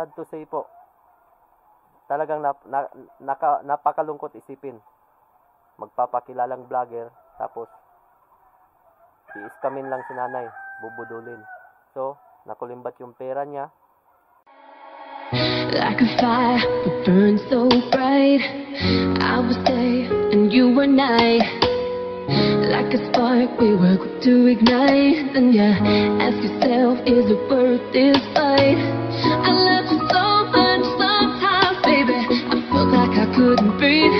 sad to say po, talagang napakalungkot isipin. Magpapakilalang vlogger, tapos i-scamin lang si nanay, bubudulin. So, nakulimbat yung pera niya. Like a fire that burns so bright, I was day and you were night. Like a spark we were quick to ignite. And yeah, ask yourself, is it worth this fight? I love you so much sometimes, baby, I felt like I couldn't breathe.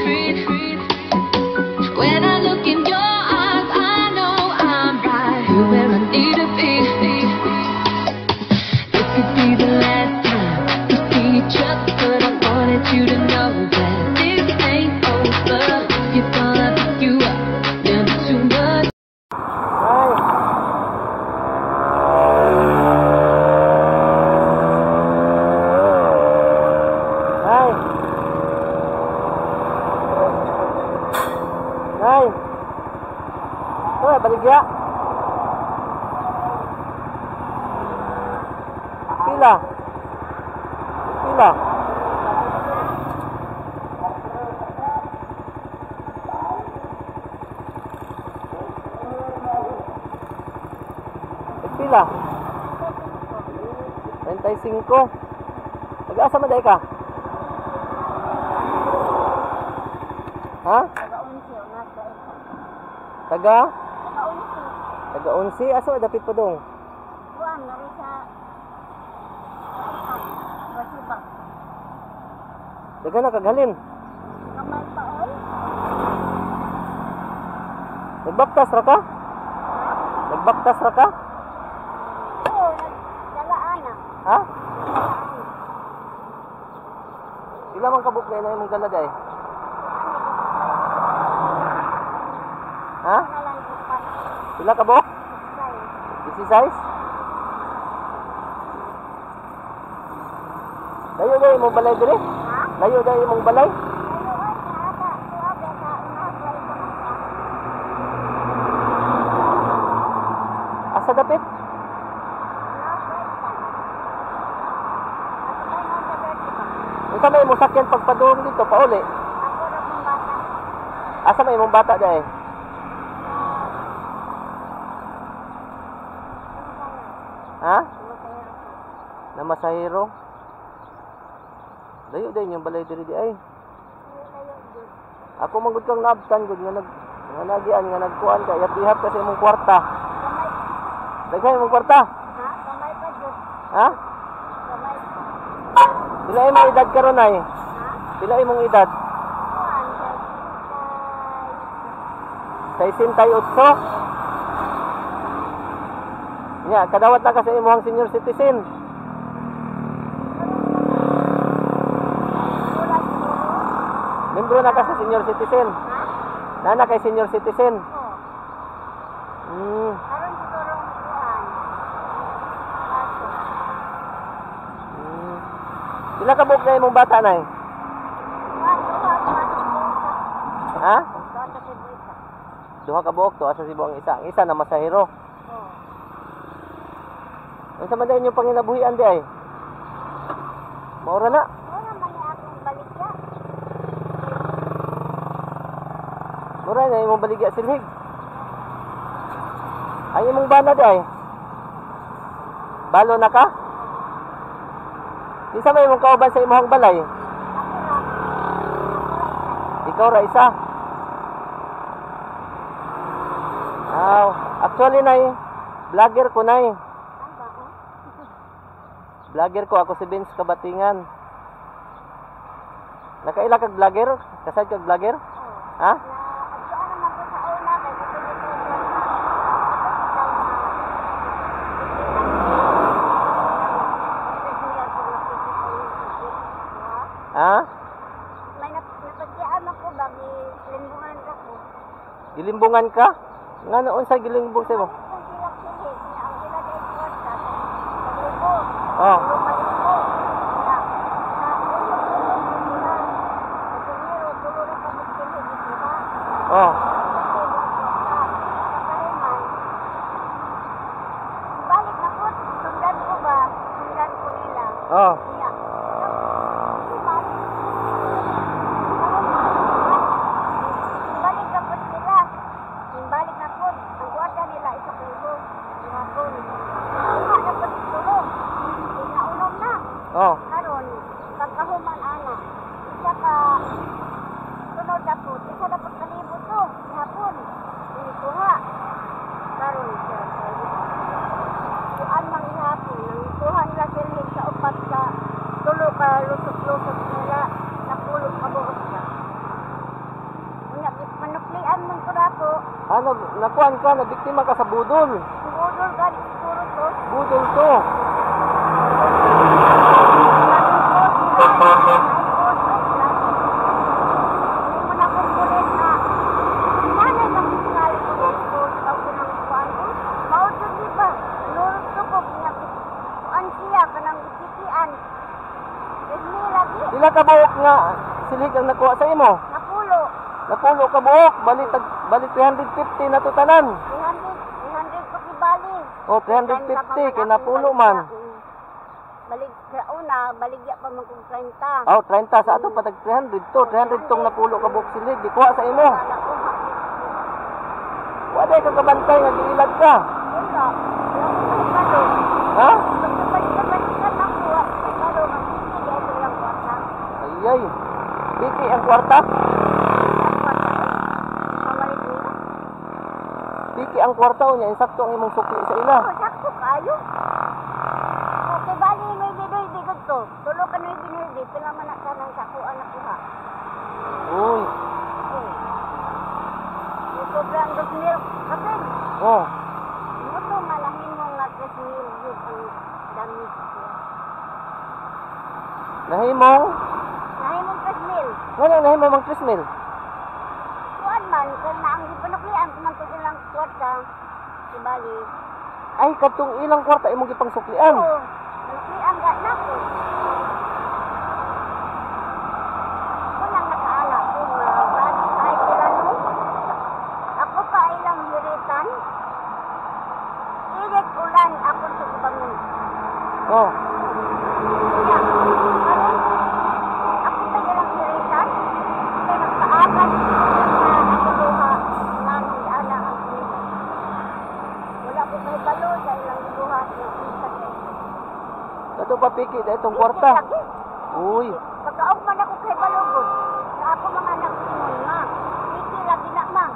When I look in your eyes, I know I'm right here where I need to be. It could be the last time we see each other, but I wanted you to know that this ain't over. If all I pick you up, never too much. Nay! Uy, baligya! Pila! Pila! Pila! 35. Nag-asa maday ka? Ha? Taga-11. Aso dapit pa dong. Kuan na rin sa Basibak. Daga na kaghalin. Kamay pa oy. Nagbaktas ra ka? Nagbaktas ra ka? Oo, nagdalaan na. Ha? Pila man kabuk na imong dala day? Ha? Pila ka buhok? 16? Layo daw imong balay diri? Ha? Layo daw imong balay? Asa dapit? Unsa may imong sakyan pagpadung dito pauli? Asa may imong bata day? Ha? Na masahero? Layo din yung balay diri di ay. Ako manggod kang naabtan gud nga nagian nga nagkuan ka ihap kasi imong kwarta. Daghay imong kwarta? Ha? Kamay pa jud. Ha? Kamay. Pila imong edad karon ay? Ha? Pila imong edad? Kuan 68. Nya, kadawat na kasi imong senior citizen. Membro na ka sa senior citizen. Ha? Nana kay senior citizen. Oo. Karon siguro kuan. Pila ka buok na imong bata nay? Ha? Duha ka buok to asa sibo ang isa. Ang isa na masahero. Unsa man dayon yung panginabuhian di ay? Maura na. Ora man ni akong baligya. Maura na imong baligya silhig. Ay imong bana di ay? Balo na ka? Isa may imong kauban sa imong balay? Ikaw ra isa. Actually nay, vlogger ko nay. Vlogger ko ako si Vince Kabatingan. Nakaila kag vlogger? Kasad kag vlogger? Ha? Ha? May napagdiaan ako ba gilimbungan ka ko. Gilimbungan ka? Nga noon sa gilimbong sa mo? Oh. Oh. Balik na po, sundan ko ba? Sundan ko nila. Oh. Oh. Karon, pagkahuman ana, isa ka sunod ako, isa na pagkalibot to, hapon. Kuha. Karon siya. Kuan man hapon, nang kuha nila silhig sa upat sa tulo ka lusot-lusot nila, napulog ka buot siya. Unya, manuklian man ko dako, Ano, nakuan ka, nabiktima ka sa budol. budol ka, siguro to. Budol to. Pila ka buok nga silig ang nakuha sa imo? Napulo ka buok, balik 350 na to tanan. 300 ko kibali. Oh, 350 kay napulo man. Balik sa una, baligya pa man kung 30. Oh, 30 sa ato patag 300 to. 300 tong napulo ka buok silig gikuha sa imo. Wala ka kabantay nga giilag ka. Wala. Ha? Balik-balikan ako. Pero magiging ito lang kwarta. Ayay. Piki ang kwarta. Piki ang kwarta o niya. Insakto ang imong sukli sa ila. Sakto kayo. Okay, bali may bidoy to. Tulo ka na binuhi. Pila man ka ng sakuan na kuha. Uy. Sobrang gusmil. Kapin. Oh. Ito malahin mo nga gusmil yun ang dami siya. Nahimong? Nahimong gusmil. Nga nahimong mang trismil. Kuan man, kung naang ipanuklian, kumantong ilang kwarta, si Bali. Ay, katong ilang kwarta imong gipang suklian. Oo, panuklian ka na ko. Walang nakaala ko, Bali, kahit ilan mo. Ako pa ilang hiritan. Ilit ulan ako sa bangon. Oh. Kaya, ano, ako pa ilang hiritan. Kaya nagpaagan na ako duha. Nanong ana ang hiritan. Wala ko kay balo sa ilang duha. Kato pa piki da itong kwarta. Uy. Pagkaog man ako kay balugod. Sa ako mga nagsimon ma. Iki lagi na ma.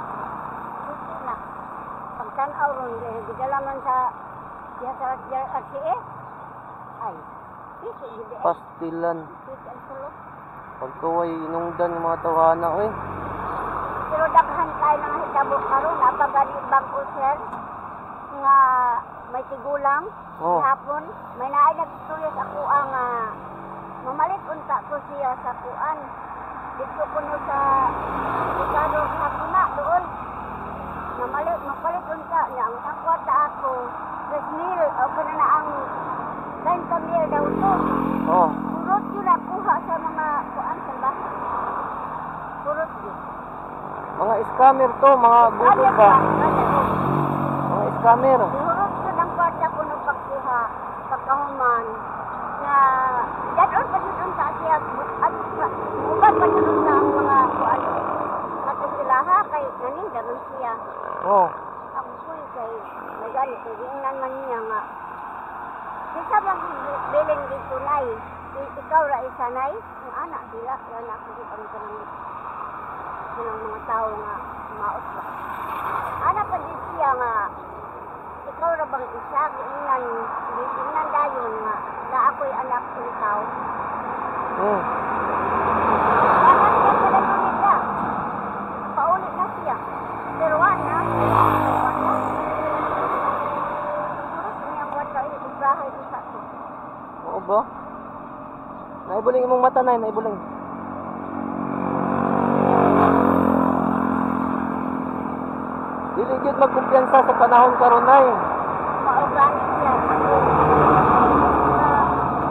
Iki na. Pagtanaw ron, gidala man sa RCA. Ay, iki gidi. Pastilan. Iki ang sulok. Pagkaway inungdan ng mga tawhana, oy. Pero daghan kayo ng hitabo karon napagani bangko sir nga may tigulang Oh. hapon may naay nagtuloy ako ang mamalit unta ko siya sa kuan dito kuno sa Bukado sa Puna doon mapalit unta niya ang takwa ta ako 3,000 o kana na ang 30,000 daw to Oh. purot yun nakuha sa mga kuan sa bahay purot yun. Mga scammer to, mga budol ba? Mga scammer. Ihurot ko ng kwarta ko ng pagkuha, pagkahuman, na dadon pa yun sa siya, at uban pa yun sa ang mga kuan. At sila ha, kay nanin, daman siya. Oh. Ako po kay, may ganit, kay ringnan man niya nga. Isa bang bilin dito, Nay? Ikaw ra isa, Nay? Ang anak, sila, yan ako dito ang kanang mga tao nga maot ba. Anak pa din siya nga ikaw ra bang isa tingnan dayon nga na ako'y anak ko ikaw. Anak niya pala nila. Paulit na siya. Pero wala. Siguro niya buat kayo ibrahay ko sa to. Oo ba? Naibuling imong mata na, naibuling. Dili gyud magkumpiyansa sa panahon karon ay. Maorganik siya.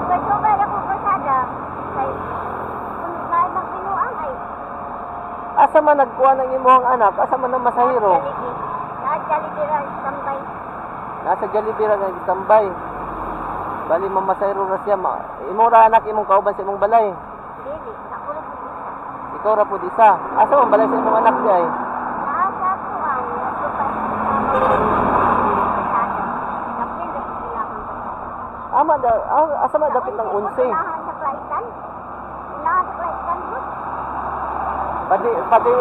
Kasi ba ako kasada? Kay kung kaya magbinuang ay Asa man nagkuha ng imong anak, asa man ang masahiro. Nagjalidira tambay. Nasa Jollibee ra nagtambay. Bali mamasahiro ra siya. Imo ra anak imong kauban sa imong balay. Dili, ako rin po. Ikaw ra pud isa. Asa man balay sa imong anak di ay? Nasa kuwan, nagtupay. Ama asa man dapit ng 11. Unahan sa Klaitan. Unahan sa Klaitan bus.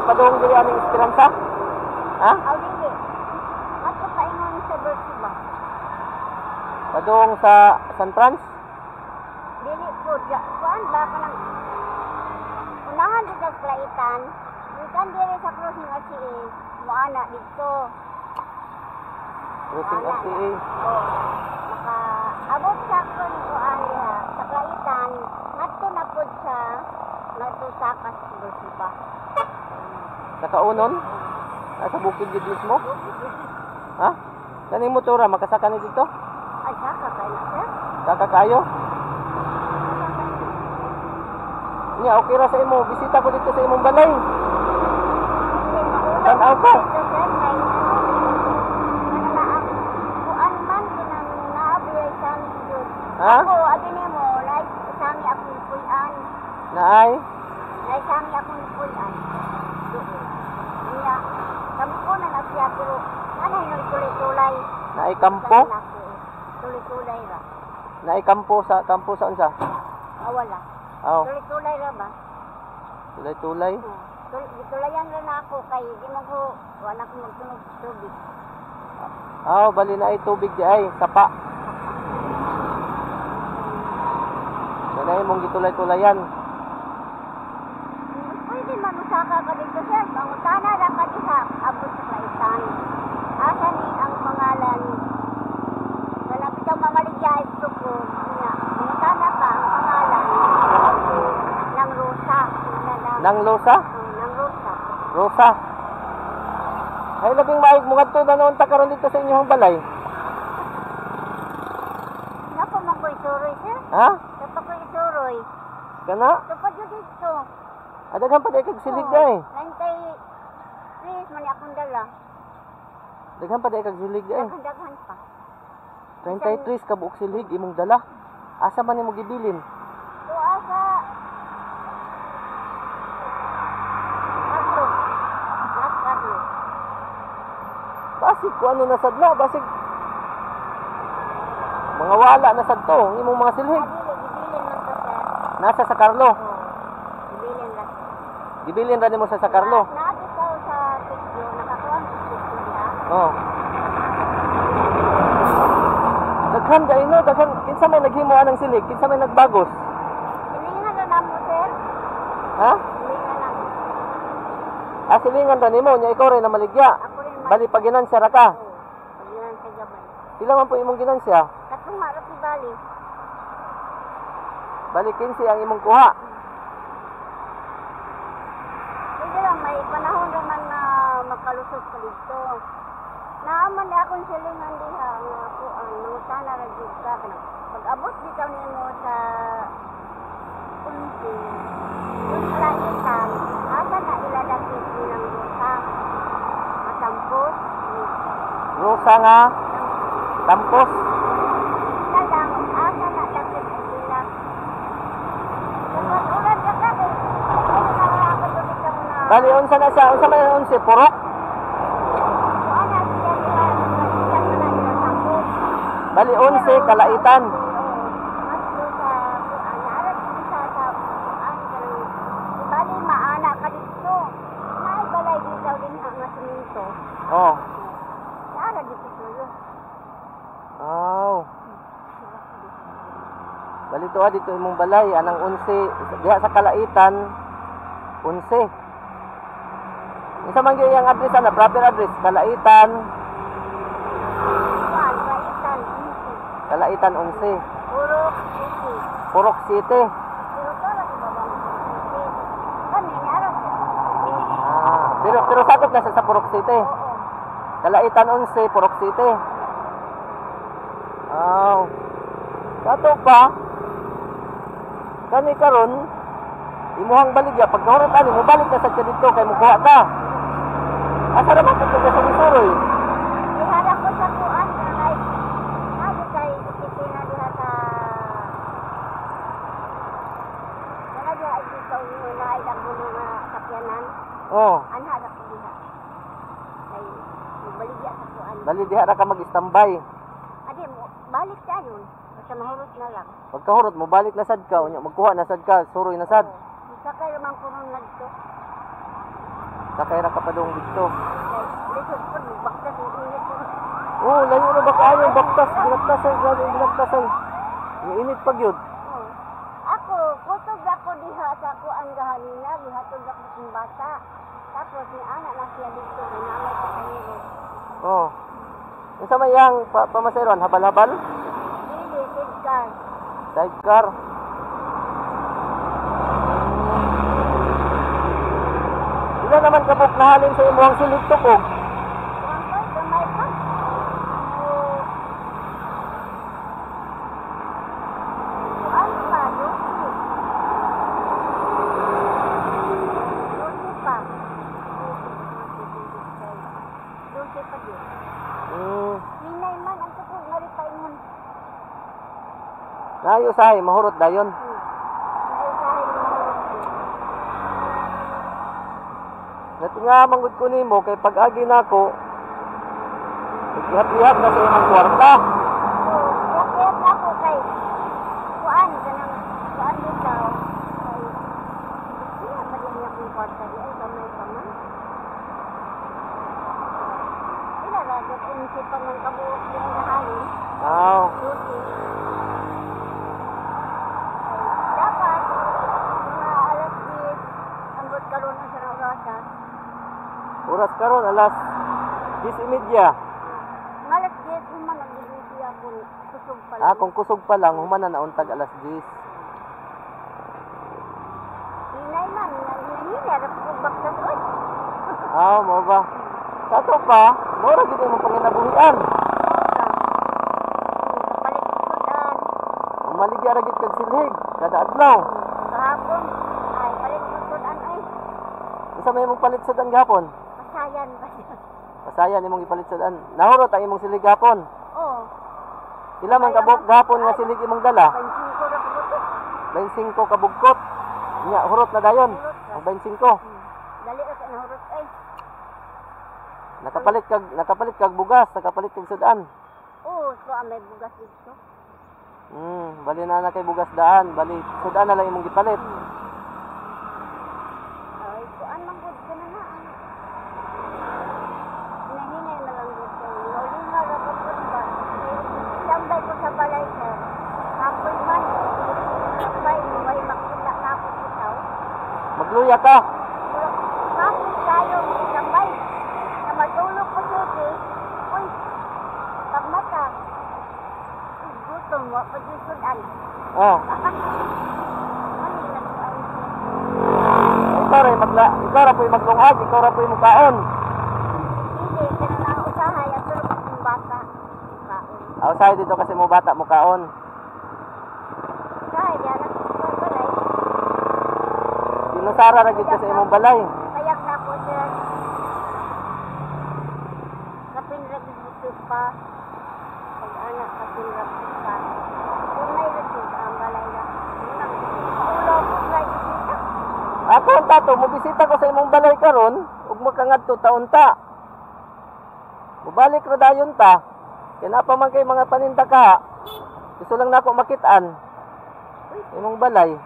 Padung diri aning Esperanza. Ha? Aw dili. Ato paingon sa Bersi ba? Padung sa San Franz. Dili po. Kuan ba ka nang unahan sa Klaitan. Ikan diri sa crossing RCA. Moana dito. Crossing RCA. Oh. Abot sa kuan diha sa Klaitan. Ngadto na pud sa ngadto sa Bersi ba? Sa Kaunon? Sa bukid gid mismo? Ha? Kani motora makasaka ni dito? Ay saka kay na sir. Saka kayo? Nya okay ra sa imo. Bisita ko dito sa imong balay. Tanaw ko. Ha? Ako, abi nimo, like, sami akong puyan. Naay? Like, sami akong puyan. Doon. Niya, sabi ko na siya, pero ano yung tulay-tulay? Naay kampo? Tulay-tulay ra. Naay kampo sa unsa? Wala. Aw, Tulay-tulay ra ba? tulay-tulay. Tulayan ra na ako, kay di mo ko, wala ko magtunog tubig. Aw, bali na ay tubig di ay sapa. Nanay mong gitulay-tulayan. Pwede man usaka ka dito, sir. Mangutana ra ka diha, abot sa Klaitan. Asa ni ang pangalan? Kalapit ang mamaligya ito ko. Mangutana ka ang pangalan ng Rosa. Nang Losa? Ng Rosa. Rosa. Ay labing maayog mo ngadto na noon ta karon dito sa inyong balay. Napa man ko isuroy, sir? Ha? Napa ko isuroy. Kana? Tupad yun dito. Adaghan pa day kag silig day. 93 man akong dala. Daghan pa day kag silig day. Daghan pa. 33 ka buok silig imong dala. Asa man nimo gibilin? Tuwa sa Carlo. Las Carlo. Basig ko ano nasad na, basig mga wala na sad to, ang imong mga silhig. Gibilin man to, sir. Nasa sa Carlo. Gibilin lang. Gibilin ra nimo sa Carlo. Naabitaw sa tikyo, nakakuha ng tikyo niya. Oh. Daghan day no, daghan kinsa may naghimo anang silig, kinsa may nagbagos. Silingan na namo, sir. Ha? Silingan lang. Silingan ra nimo nya ikaw ray na maligya. Ako rin Bali paginansya ra ka. Pagyan sa gabay. Pila man po imong ginansya? Katong harap si Bali. Bali 15 ang imong kuha. Sige lang, may panahon naman na makalusot ka dito. Naaman na akong silingan diha nga ako ang nangutana ra jud ka kanang pag-abot bitaw nimo sa kunti. Kung Klaitan, asa na ilalapit nilang rusa? Matampos? Rosa nga tampos. Talang, asa na lapit ang sila? Kapag ulan ka ka eh. Ano na nga ako bitaw na Bali unsa na siya? Unsa man unsa purok? ana siya diha siya pa na ilatampos. Bali 11 kalaitan. Bali maana ka dito. Naay balay dito din ang nga siminto. Oh. Nara dito suyo. Aw. Bali to dito imong balay anang 11 diha sa kalaitan 11. Isa man gyud ang address ana, proper address kalaitan. Kuan, Klaitan, Kalaitan 11. Puro city. Purok City. Pero para sa babang city. Kani nara siya. Pero sakop na siya sa Purok City. Oo. Kalaitan 11, Purok City. Aw. Kato pa. Kani karon imuhang baligya pag kahurot ani mo balik na sa dito kay mukuha ka. Asa ra man pud ka sa Misuroy? Iharap ko sa kuan kay nabi kay opisina diha sa Kana diha ikaw ni na ay dagbulo nga sakyanan. Oh, Anha na ko diha. Kay baligya sa kuan. bali diha ra ka mag-standby. Adi mo balik ka yun. Sa basta mahurot na lang. Pagkahurot mo balik na sad ka, unya magkuha na sad ka, suroy na sad. Sakay naman ko nung nagto. Sakay ra ka pa dong dito. Likod ko, baktas yung init ko. Oh, layo na ba kayo baktas, ginagtasay, grabe ginagtasay. Yung init pag yun. Oh. Ako, kusog ako diha sa ako ang gahanina, gihatod ako sa bata. Tapos ni anak na siya dito, nanay sa kaniro. Oh. Yung sa mayang pamasayron, habal-habal? Dili, sidkar. Sidecar. Ila naman kabuk na halin sa imuhang sulit tukog. Kuwang ko'y gamay pa. Oh. Kuwang pa, dosi. Dosi pa. Dosi pa din. Hinay man, ang tukog, maripay mo. Nayo sahay, mahurot dayon. Naisahin mo. Natinga manggod ko nimo kay pag-agi nako. Ihat-ihat na sa imong kwarta. Oh, yakit ako kay kuan kanang kuan dito. Kay siya pa din niya kung kwarta di ay gamay pa man. Ila ra gud inisip pa man kabuok din gahalin. Aw, Duty. Dapat mga alas 10 ambot karon ang sarang oras. oras karon alas 10:30. Alas 10 human nagduduty ako kusog pa lang. Ah, kung kusog pa lang human na nauntag alas 10. Hinay man, hinay ra ko baktas oy. Aw, mo ba? Kato pa, mura gid mo panginabuhian. Kapalit sudan. Maligya ra gid kag silhig kada adlaw. Kahapon, ay palit sudan ay. Unsa may imong palit sudan gahapon? Pasayan ba siya? Pasayan imong ipalit sudan. Nahurot ang imong silig gahapon. Oo. Pila man kabuk gahapon nga silig imong dala? 25 ra ko to. 25 kabugkot. Nya hurot na dayon. Ang 25. Dali ra sa nahurot ay. Nakapalit kag bugas, nakapalit kag sudan. Oo, so may bugas dito. Bali na kay bugas daan, bali sudan na lang imong gipalit. Ay, kuan man gud kana na. Hinahinay na lang dito. Lima ra ko po ba? Tambay ko sa balay sir. Hapon man. Tambay, may makita na ako bitaw. Magluya ka. Hapon tayo, tambay. Na matulog ko suti. Uy, pagmata. Gutom, wa pa di sudan. Oh, Mali na ko ay. ikaw ra po'y maglungag, ikaw ra po'y mukaon. Hindi, kaya na ang usahay at tulog akong bata. Kaon. Outside dito kasi mo bata mukaon. Usahay, di anak ko sa balay. Sinusara ra gid ka sa imong balay. Kayak na po sir. Kapinrag dito pa. Pag-anak, kapinrag pa. Kung may ragid ang balay na. Ulo ko kay bisita. Ako ang tato, mobisita ko sa imong balay karon, ug makangadto taon ta. Mubalik ra dayon ta. Kaya napa man kay mga paninda ka. Gusto lang nako makit-an. Imong balay.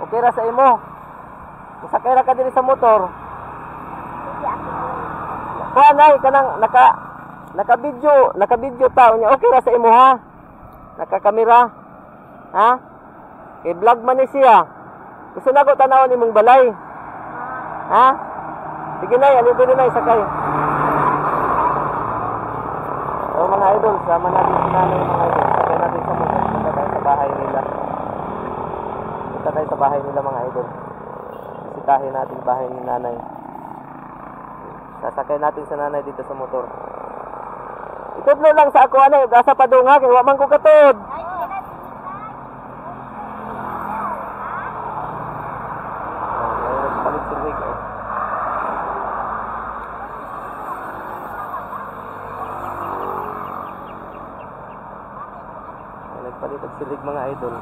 Okay ra sa imo. Musakay ra ka diri sa motor. Sige ako. Kuanay kanang naka-video ta unya okay ra sa imo ha. Naka-kamera. Ha? Kay vlog man ni siya. Gusto na ko tanawon imong balay. Ha? Sige na, ali diri na sakay. So mga idol, sama natin si nanay mga idol. Sakay natin sa motor. Punta tayo sa bahay nila. Punta tayo sa bahay nila mga idol. Bisitahin natin bahay ni nanay. Sasakay natin sa nanay dito sa motor. Itudlo lang sa ako anay, gasa pa dong ha, kay wa man ko katod. Ay, sige na, sige na. Palit silig eh. Nagpalit ang silig mga idol.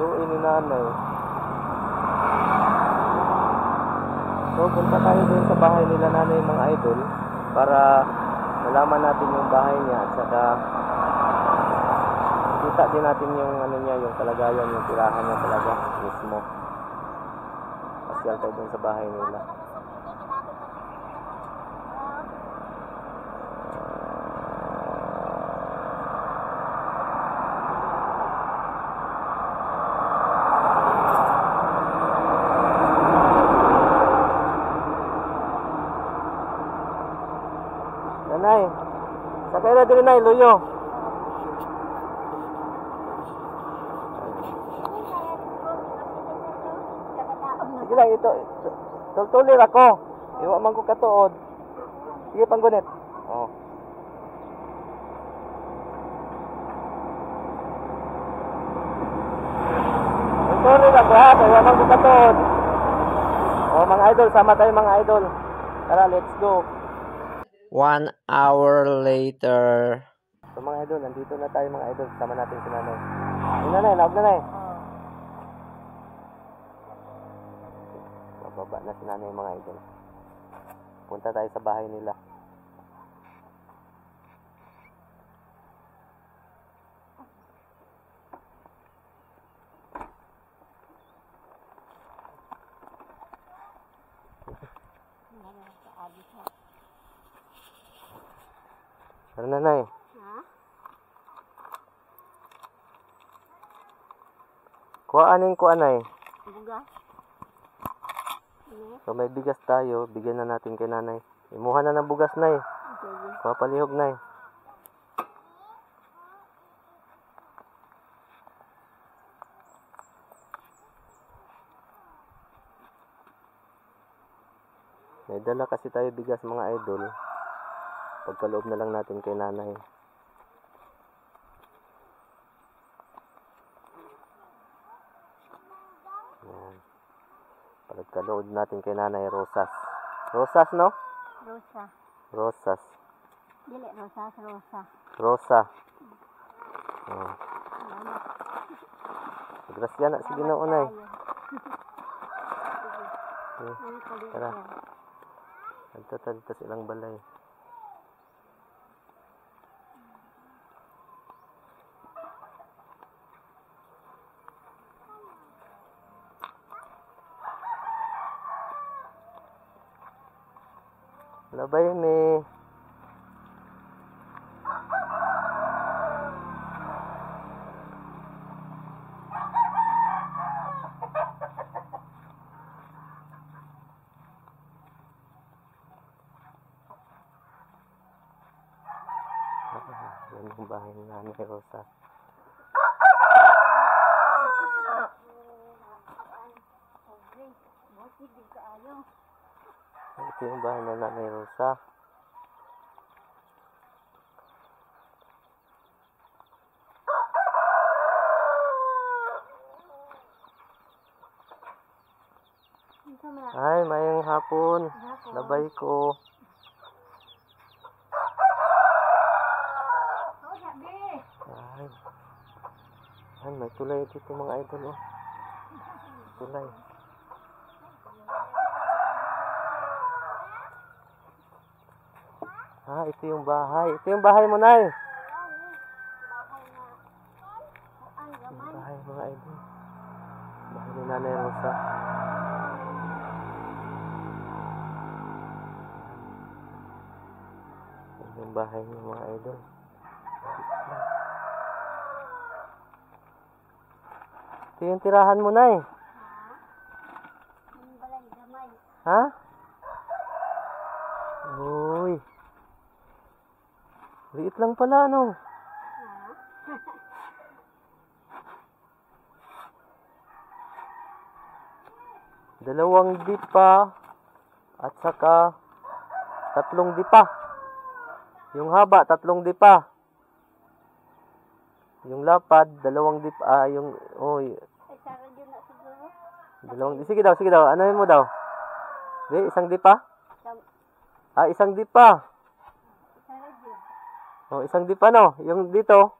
Luin ni nanay. So, punta tayo dun sa bahay nila nanay mga idol para malaman natin yung bahay niya at saka kita din natin yung ano niya, yung kalagayan, yung tirahan niya talaga mismo. Pasyal tayo dun sa bahay nila. Nanay, sakay na din nay, luyo. Sige lang, ito. Tultulir ako. Iwa man ko katuod. Sige, panggunit. Oh. Tultulir ako ha, iwa man ko katuod. Oh, mga idol, sama tayo mga idol. Tara, let's go. 1 hour later. So mga idol, nandito na tayo mga idol. Sama natin si nanay. Yung nanay, naog nanay. Bababa na si nanay mga idol. Punta tayo sa bahay nila. Ano nanay? Ha? Kuhaanin ko anay. Bugas. Ini. So may bigas tayo, bigyan na natin kay nanay. Imuha na ng bugas nay. Sige. Kuha palihog nay. May dala kasi tayo bigas mga idol. Pagkaloob na lang natin kay nanay. Yan. Pagkaloob natin kay nanay, rosas. Rosas, no? Rosa. Rosas. Dili, rosas, rosa. Rosa. Oh. Grasya na, sige na unay. Tara. Nagtatalitas ilang balay. Labay ni. Yan yung bahay ni Nanay Rosa. Ito yung bahay ni Nanay Rosa. Ay, mayang hapon. Labay ko. Ay. Ay, may tulay dito mga idol, oh. Tulay. Ah, ito yung bahay. Ito yung bahay mo, Nay. Yung bahay mga idol. Bahay ni Nanay Rosa. Ito yung bahay niya mga idol. Ito yung tirahan mo, Nay. Ha? Uy. Liit lang pala, no? Dalawang dipa at saka 3 dipa. Yung haba, 3 dipa. Yung lapad, 2 dipa. Yung, oy. Sige daw. Ano mo daw? Di, 1 dipa? Ah, 1 dipa. Oh, 1 dipa, no? Yung dito.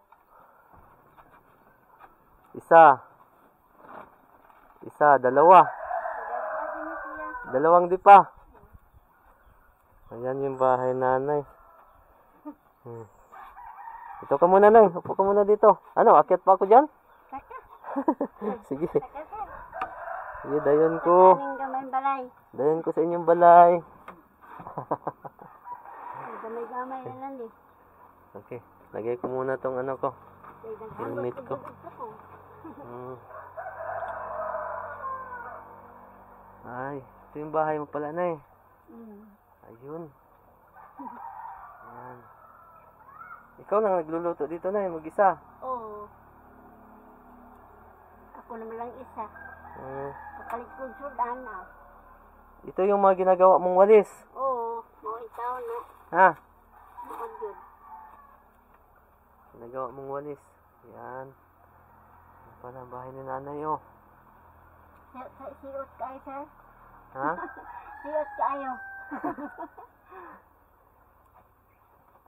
1. Isa, dalawa. Dalawa din na siya. Dalawang di pa. Ayan yung bahay nanay. Ito ka muna, Nay. Upo ka muna dito. Ano, akyat pa ako dyan? Kaka. Sige. Kaka sir. Sige, dayon ko. Kaning gamay balay. Dayon ko sa inyong balay. Gamay-gamay na lang eh. Okay. Lagay ko muna tong ano ko. Helmet ko. Ay, ito yung bahay mo pala, Nay. Ayun. Ayan. Ikaw lang nagluluto dito, Nay, mag-isa. Oo. Ako naman lang isa. Kapalit kong sudan na. Ito yung mga ginagawa mong walis. Oo. Mga itaw na. Ha? Mga good. Ginagawa mong walis. Yan. Yan pala ang bahay ni nanay, oh. Siot kayo, sir? Ha? Siot kayo.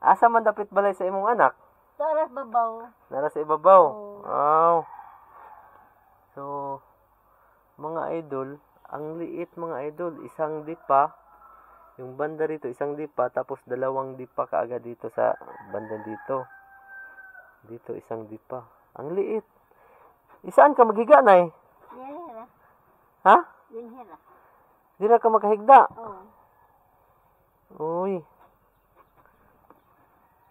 Asa man dapit balay sa imong anak? Taras babaw. Nara sa ibabaw. Oo. Wow. So, mga idol, ang liit mga idol, isang dipa, yung banda rito, isang dipa, tapos dalawang dipa kaagad dito sa banda dito. Dito, isang dipa. Ang liit. Isaan ka maghiga, Nay? Dinhera. Ha? Dinhera. Di na ka makahigda. Oo. Uy.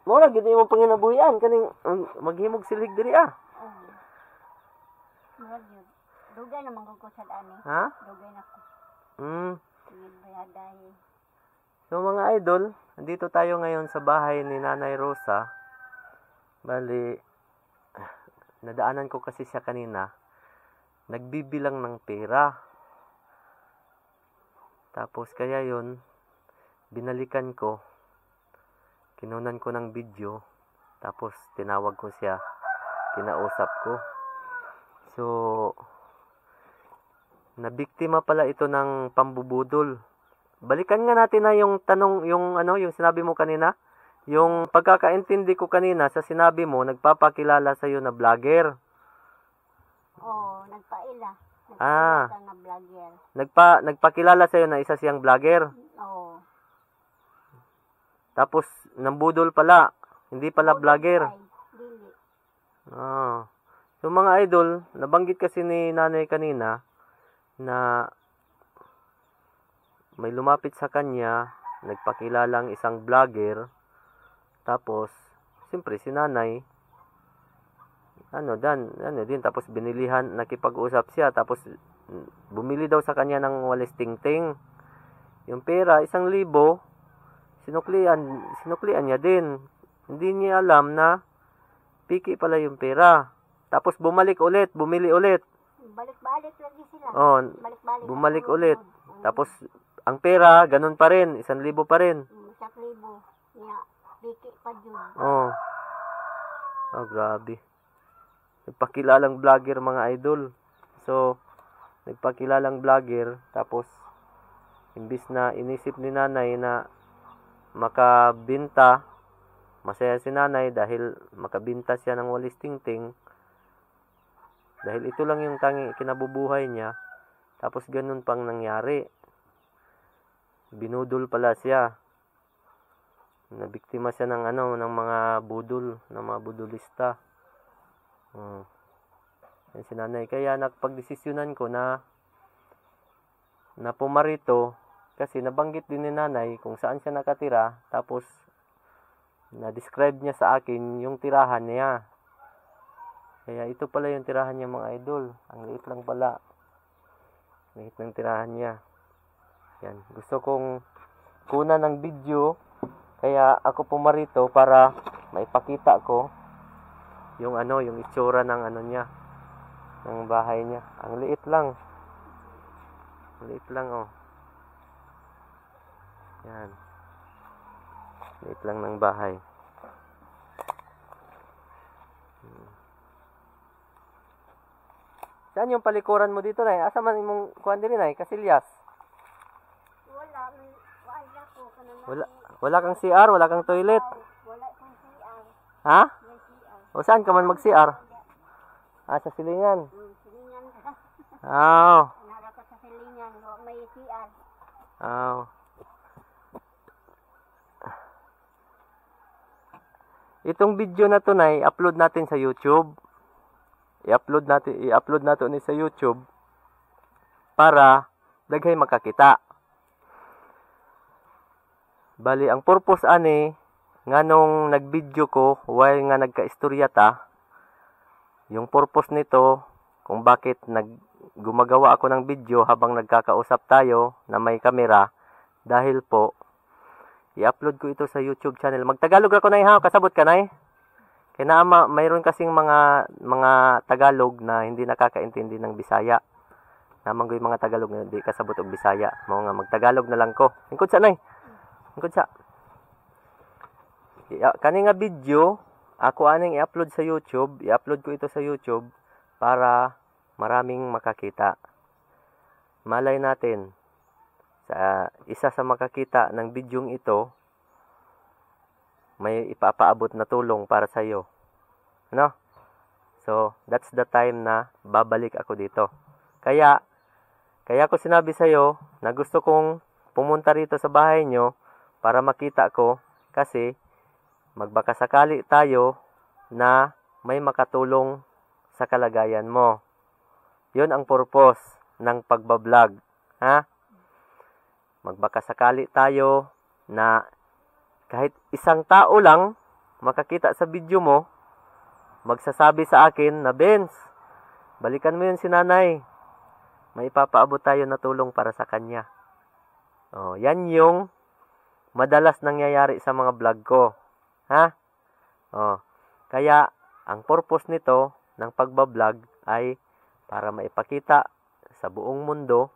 Mura, gid mo panginabuhian kaning maghimog silig diri ah. Oo. Murag yun. Dugay naman ko sa daan eh. Ha? Dugay na ko. Tingin bayaday. So mga idol, andito tayo ngayon sa bahay ni Nanay Rosa. Bali, nadaanan ko kasi siya kanina. Nagbibilang ng pera. Tapos kaya yon binalikan ko. Kinunan ko ng video. Tapos tinawag ko siya. Kinausap ko. So, nabiktima pala ito ng pambubudol. Balikan nga natin na yung tanong, yung sinabi mo kanina. Yung pagkakaintindi ko kanina sa sinabi mo, nagpapakilala sa iyo na vlogger. Oo, nagpaila. Ah. Nagpaila na vlogger. Nagpakilala sa iyo na isa siyang vlogger. Oo. Tapos nambudol pala, hindi pala vlogger. Dili. Ah. So mga idol, nabanggit kasi ni nanay kanina na may lumapit sa kanya, nagpakilalang isang vlogger. Tapos, siyempre si nanay, tapos binilihan, nakipag-usap siya, tapos bumili daw sa kanya ng walis tingting. Yung pera, 1,000, sinuklian niya din. Hindi niya alam na piki pala yung pera. Tapos bumili ulit. Balik-balik lagi sila. Oh, Balik-balik. bumalik ulit. Tapos, ang pera, ganun pa rin. 1,000 pa rin. 1,000. Niya, piki pa dyan. Oh. Oh, grabe. Nagpakilalang vlogger mga idol. So, nagpakilalang vlogger. Tapos, imbis na inisip ni nanay na makabinta, masaya si nanay dahil makabinta siya ng walis tingting. Dahil ito lang yung tanging kinabubuhay niya. Tapos ganun pang nangyari. Binudol pala siya. Nabiktima siya ng ng mga budol, ng mga budulista. Yan si nanay. Kaya napagdesisyonan ko na pumarito kasi nabanggit din ni nanay kung saan siya nakatira. Tapos na-describe niya sa akin yung tirahan niya. Kaya ito pala yung tirahan niya mga idol. Ang liit lang pala. Liit ng tirahan niya. Yan. Gusto kong kunan ng video. Kaya ako pumarito para maipakita ko yung yung itsura ng niya. Ng bahay niya. Ang liit lang. Ang liit lang oh. Yan. Liit lang ng bahay. Saan yung palikuran mo dito, Nay? Asa man imong kuhan diri, Nay? Kasilyas. Wala ko. Wala kang CR, wala kang toilet. Wala kong CR. Ha? May CR. O saan ka man mag-CR? Ah, sa silingan. Silingan ka. Aw. Nara ko sa silingan, may CR. Aw. Itong video na to na i-upload natin sa YouTube. I-upload natin ni sa YouTube para daghay makakita. Bali ang purpose ani nganong nag-video ko while nga nagka-istorya ta, yung purpose nito kung bakit gumagawa ako ng video habang nagkakausap tayo na may kamera, dahil po i-upload ko ito sa YouTube channel. Magtagalog ako na ha, kasabot ka na Kaya naama, mayroon kasing mga Tagalog na hindi nakakaintindi ng Bisaya. Namang yung mga Tagalog na hindi kasabot og Bisaya. Mga nga magtagalog na lang ko. Ingkod sa nay. Ingkod sa. Kani nga video, ako aning i-upload sa YouTube. I-upload ko ito sa YouTube para maraming makakita. Malay natin, sa isa sa makakita ng bidyong ito, may ipapaabot na tulong para sa iyo. No? So, that's the time na babalik ako dito. Kaya ko sinabi sa iyo na gusto kong pumunta rito sa bahay nyo para makita ko, kasi magbakasakali tayo na may makatulong sa kalagayan mo. Yun ang purpose ng pagbablog. Ha? Magbakasakali tayo na kahit isang tao lang makakita sa video mo, magsasabi sa akin na, Benz, balikan mo yun si nanay. May ipapaabot tayo na tulong para sa kanya. Oh, yan yung madalas nangyayari sa mga vlog ko. Ha? Oh, kaya ang purpose nito ng pagbablog ay para maipakita sa buong mundo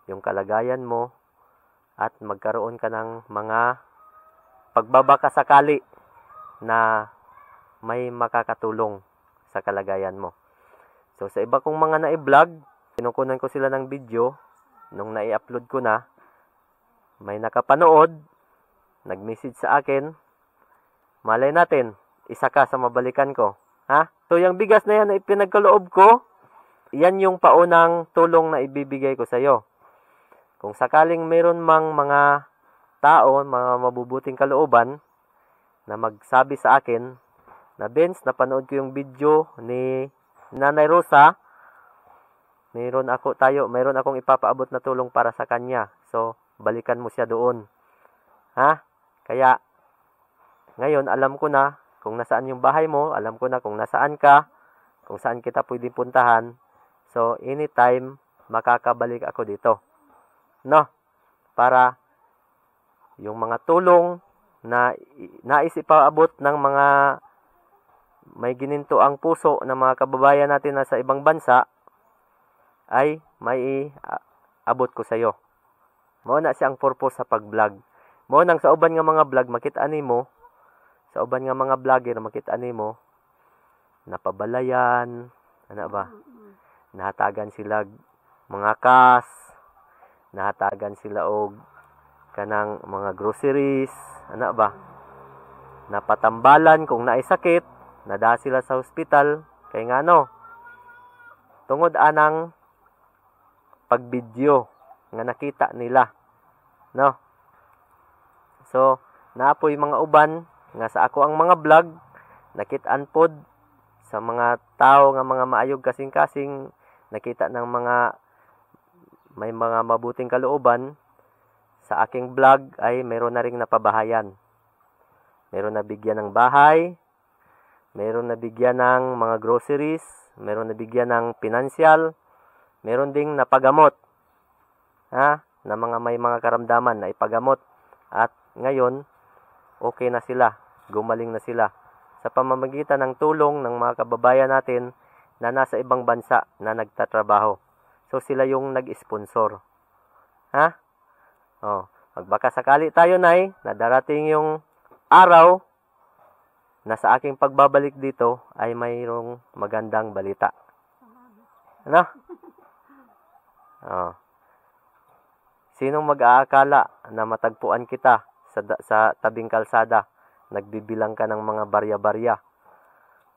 yung kalagayan mo at magkaroon ka ng mga pagbabakasakali na may makakatulong sa kalagayan mo. So, sa iba kong mga na-vlog, kinukunan ko sila ng video. Nung na-upload ko na, may nakapanood, nag-message sa akin, malay natin, isa ka sa mabalikan ko. Ha? So, yung bigas na yan na ipinagkaloob ko, yan yung paunang tulong na ibibigay ko sa iyo. Kung sakaling meron mang mga tao, mga mabubuting kalooban, na magsabi sa akin na, Benz, napanood ko yung video ni Nanay Rosa, mayroon akong ipapaabot na tulong para sa kanya. So, balikan mo siya doon. Ha? Kaya, ngayon, alam ko na kung nasaan yung bahay mo, alam ko na kung nasaan ka, kung saan kita pwedeng puntahan. So, anytime, makakabalik ako dito. No? Para yung mga tulong na nais ipaabot ng mga may gininto ang puso ng mga kababayan natin na sa ibang bansa, ay may abot ko sa iyo. Mao na siyang purpose sa pag-vlog. Mao nang sa uban nga mga vlog makita nimo, sa uban nga mga vlogger makita nimo napabalayan, ano ba? Nahatagan sila mga kas, nahatagan sila og kanang mga groceries, ano ba? Napatambalan kung naay sakit, nada sila sa hospital, kay ngano? Tungod anang pagbidyo nga nakita nila, no? So, naapoy mga uban nga sa ako ang mga vlog, nakit-an pod sa mga tao nga mga maayog kasing-kasing, nakita ng may mga mabuting kalooban sa aking vlog, ay meron na ring napabahayan. Meron na bigyan ng bahay, meron na bigyan ng mga groceries, meron na bigyan ng pinansyal, meron ding napagamot. Ha? Na may mga karamdaman na ipagamot. At ngayon, okay na sila. Gumaling na sila. Sa pamamagitan ng tulong ng mga kababayan natin na nasa ibang bansa na nagtatrabaho. So, sila yung nag-sponsor. Ha? Oh, magbaka sakali tayo, Nay, na darating yung araw na sa aking pagbabalik dito ay mayroong magandang balita. Ano? Oh. Sinong mag-aakala na matagpuan kita sa tabing kalsada? Nagbibilang ka ng mga barya-barya.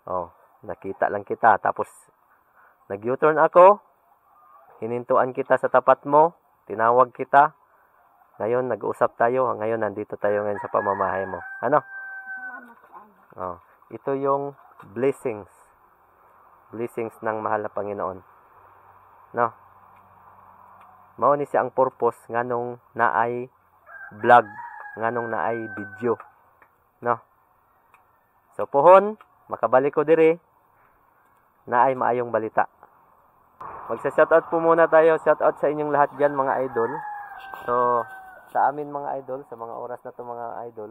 Oh, nakita lang kita. Tapos, nag-U-turn ako. hinintuan kita sa tapat mo, tinawag kita. Ngayon, nag-usap tayo. Ngayon, nandito tayo ngayon sa pamamahay mo. Ano? Salamat sa ano. Oh, ito yung blessings. Blessings ng mahal na Panginoon. No? Mao ni siya ang purpose nganong naay vlog, nganong naay video. No? So, pohon, makabalik ko diri, naay maayong balita. Magsa-shoutout po muna tayo. Shoutout sa inyong lahat dyan, mga idol. So, sa amin mga idol, sa mga oras na to mga idol,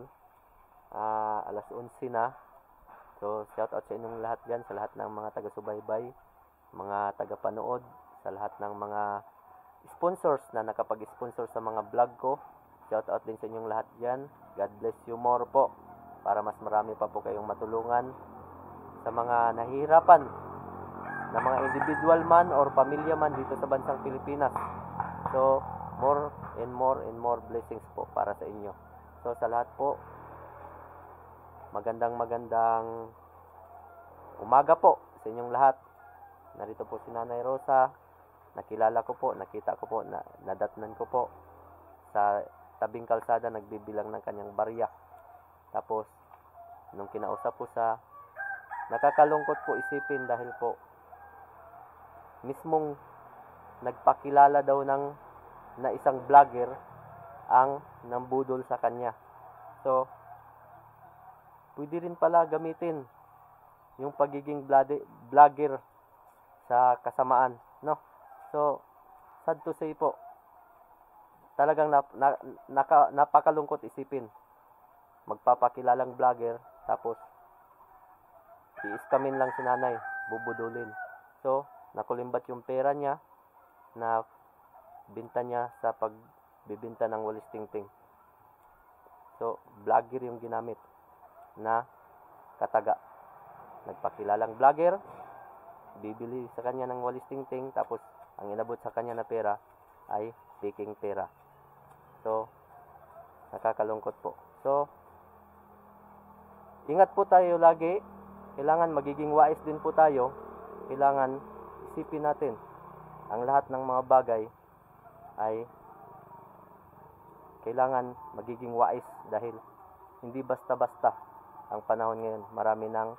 alas 11 na. So, shoutout sa inyong lahat dyan, sa lahat ng mga taga-subaybay, mga taga-panood, sa lahat ng mga sponsors na nakapag-sponsor sa mga vlog ko. Shoutout din sa inyong lahat dyan. God bless you more po, para mas marami pa po kayong matulungan sa mga nahihirapan na mga individual man or pamilya man dito sa bansang Pilipinas. So, more and more and more blessings po para sa inyo. So, sa lahat po, magandang umaga po sa inyong lahat. Narito po si Nanay Rosa. Nakilala ko po, nakita ko po, nadatnan ko po sa tabing kalsada, nagbibilang ng kanyang barya. Tapos, nung kinausap po sa, nakakalungkot po isipin dahil po, mismong nagpakilala daw na isang vlogger ang nambudol sa kanya. So, pwede rin pala gamitin yung pagiging vlogger sa kasamaan, no? So, sad to say po, talagang napakalungkot isipin. Magpapakilalang vlogger, tapos i-scamin lang si nanay, bubudulin. So, nakulimbat yung pera niya na binta niya sa pagbibinta ng walis tingting. So, vlogger yung ginamit na kataga. Nagpakilalang vlogger, bibili sa kanya ng walis tingting, tapos ang inabot sa kanya na pera ay faking pera. So, nakakalungkot po. So, ingat po tayo lagi. Kailangan magiging wais din po tayo. Kailangan isipin natin ang lahat ng mga bagay ay kailangan magiging wais dahil hindi basta-basta ang panahon ngayon. Marami ng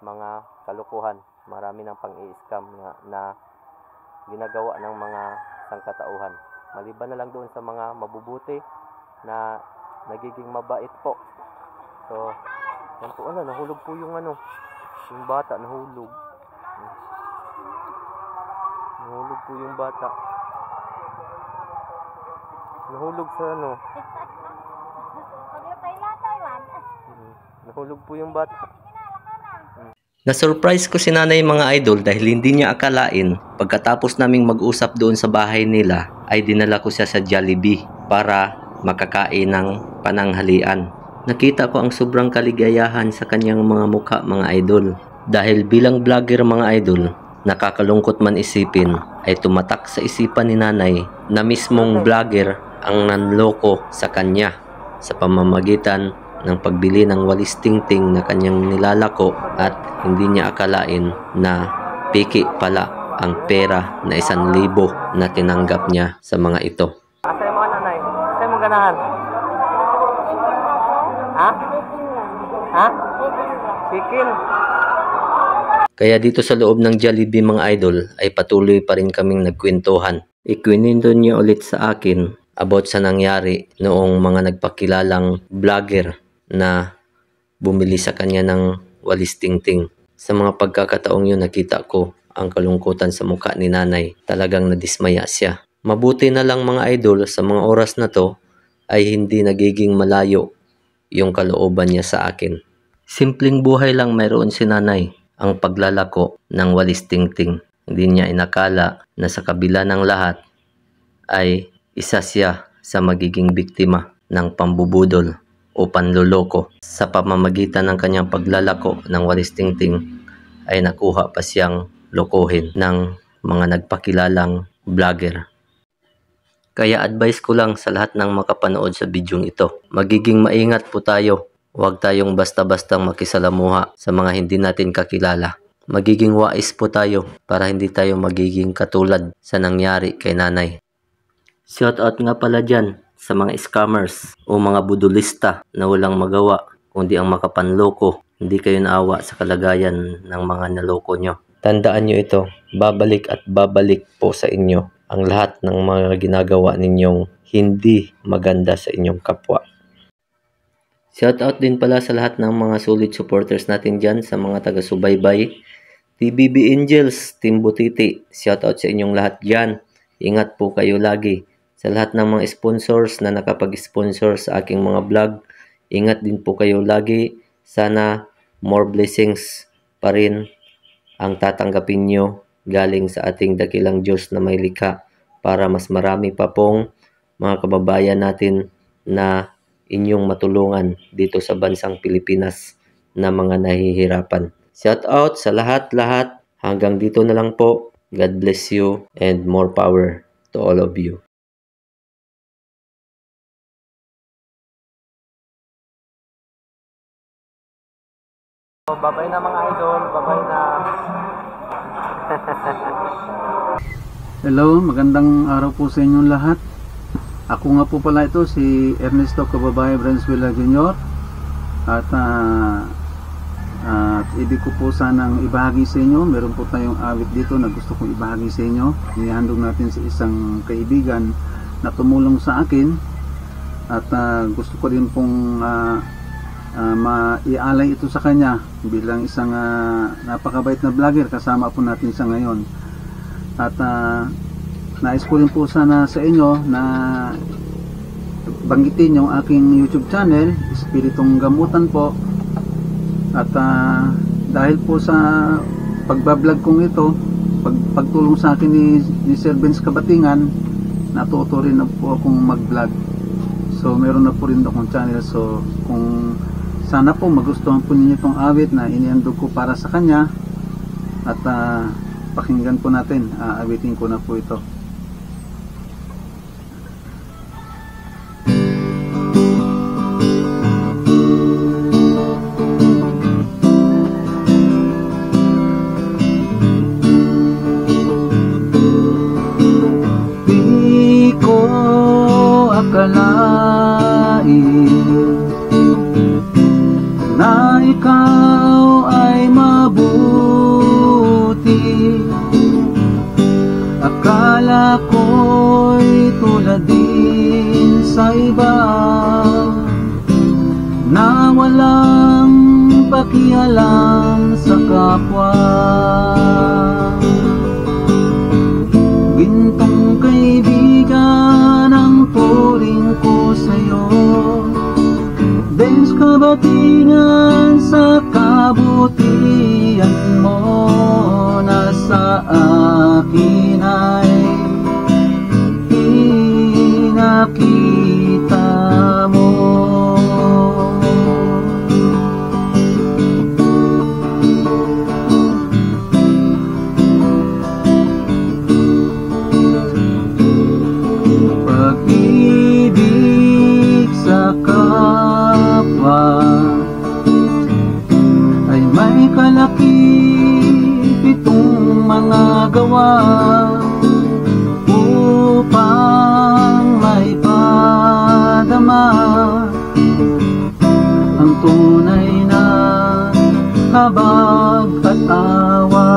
mga kalukuhan, marami ng pang-i-scam na ginagawa ng mga sangkatauhan. Maliban na lang doon sa mga mabubuti na nagiging mabait po. So, yan po, nahulog po yung yung bata, nahulog. Nahulog po yung bata. Nahulog sa nahulog po yung bata. Na-surprise ko si nanay mga idol dahil hindi niya akalain pagkatapos naming mag-usap doon sa bahay nila ay dinala ko siya sa Jollibee para makakain ng pananghalian. Nakita ko ang sobrang kaligayahan sa kanyang mga mukha mga idol. Dahil bilang vlogger mga idol, nakakalungkot man isipin ay tumatak sa isipan ni nanay na mismong vlogger ang nanloko sa kanya sa pamamagitan ng pagbili ng walis tingting na kanyang nilalako at hindi niya akalain na piki pala ang pera na 1,000 na tinanggap niya sa mga ito. Asay mo nanay? Asay mo ganahan? Ha? Ha? Pikil. Kaya dito sa loob ng Jollibee mga idol ay patuloy pa rin kaming nagkwentuhan. Ikwento niya ulit sa akin about sa nangyari noong mga nagpakilalang vlogger na bumili sa kanya ng walis tingting. Sa mga pagkakataong yun nakita ko ang kalungkutan sa mukha ni nanay. Talagang nadismaya siya. Mabuti na lang mga idol sa mga oras na to ay hindi nagiging malayo yung kalooban niya sa akin. Simpleng buhay lang mayroon si nanay, ang paglalako ng walis tingting. Hindi niya inakala na sa kabila ng lahat ay isa siya sa magiging biktima ng pambubudol o panloloko. Sa pamamagitan ng kanyang paglalako ng walis tingting ay nakuha pa siyang lokohin ng mga nagpakilalang vlogger. Kaya advice ko lang sa lahat ng makapanood sa bidyong ito, magiging maingat po tayo. Huwag tayong basta-bastang makisalamuha sa mga hindi natin kakilala. magiging wais po tayo para hindi tayo magiging katulad sa nangyari kay nanay. Shoutout nga pala dyan sa mga scammers o mga budulista na walang magawa kundi ang makapanloko. Hindi kayo naawa sa kalagayan ng mga naloko nyo. Tandaan nyo ito, babalik at babalik po sa inyo ang lahat ng mga ginagawa ninyong hindi maganda sa inyong kapwa. Shoutout din pala sa lahat ng mga solid supporters natin dyan, sa mga taga-subaybay, TBB Angels, Team Butiti, shoutout sa inyong lahat dyan. Ingat po kayo lagi. Sa lahat ng mga sponsors na nakapag-sponsor sa aking mga vlog, ingat din po kayo lagi. Sana more blessings pa rin ang tatanggapin nyo galing sa ating dakilang Diyos na may likha para mas marami pa pong mga kababayan natin na inyong matulungan dito sa bansang Pilipinas na mga nahihirapan. Shout out sa lahat-lahat. Hanggang dito na lang po. God bless you and more power to all of you. Babay na mga idol, babay na. Hello, magandang araw po sa inyong lahat. Ako nga po pala ito, si Ernesto Cababay Branswela Jr. At ibig ko po sanang ibahagi sa inyo. Meron po tayong awit dito na gusto kong ibahagi sa inyo. Inihandog natin sa isang kaibigan na tumulong sa akin. At gusto ko din pong maialay ito sa kanya bilang isang napakabait na vlogger. Kasama po natin sa ngayon. At nais ko rin po sana sa inyo na banggitin yung aking YouTube channel, Espiritong Gamutan po. At dahil po sa pagbablog kong ito, pagtulong sa akin ni Sir Benz Kabatingan, natuto rin na po akong mag-vlog. So meron na po rin akong channel. So kung sana po magustuhan po ninyo itong awit na inihandog ko para sa kanya, at pakinggan po natin. Awitin ko na po ito. Di ko akalain na ikaw ay mabuti. Akala ko'y tulad din sa iba na walang pakialam sa kapwa. Gintong kaibigan ang turing ko sa'yo. Benz Kabatingan, sa kabutihan mo na sa akin ay pinakita mo. Pag-ibig sa kapwa ay may kalakip-itong mga gawa upang maipadama ang tunay na habag at awa.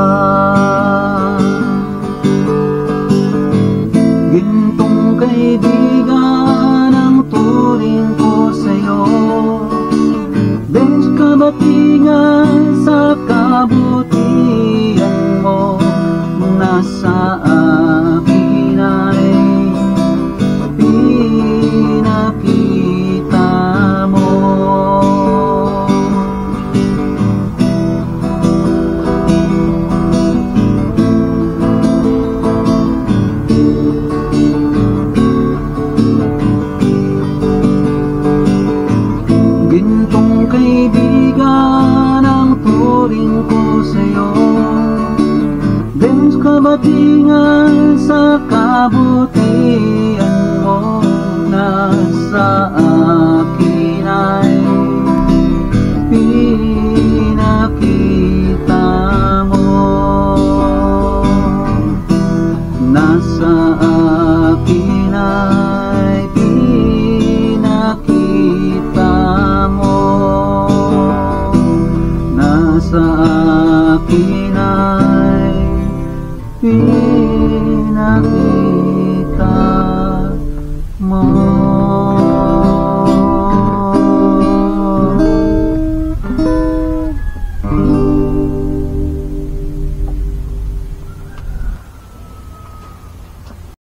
Gintong kaibigan ang turing ko sa'yo. Benz Kabatingan, sa kabutihan mo nasa akin ay pinakita mo. Gintong kaibigan ang turing ko sa'yo. Benz Kabatingan, sa kabutihan mo nasa akin ay pinakita mo. sa akin ay pinakita mo.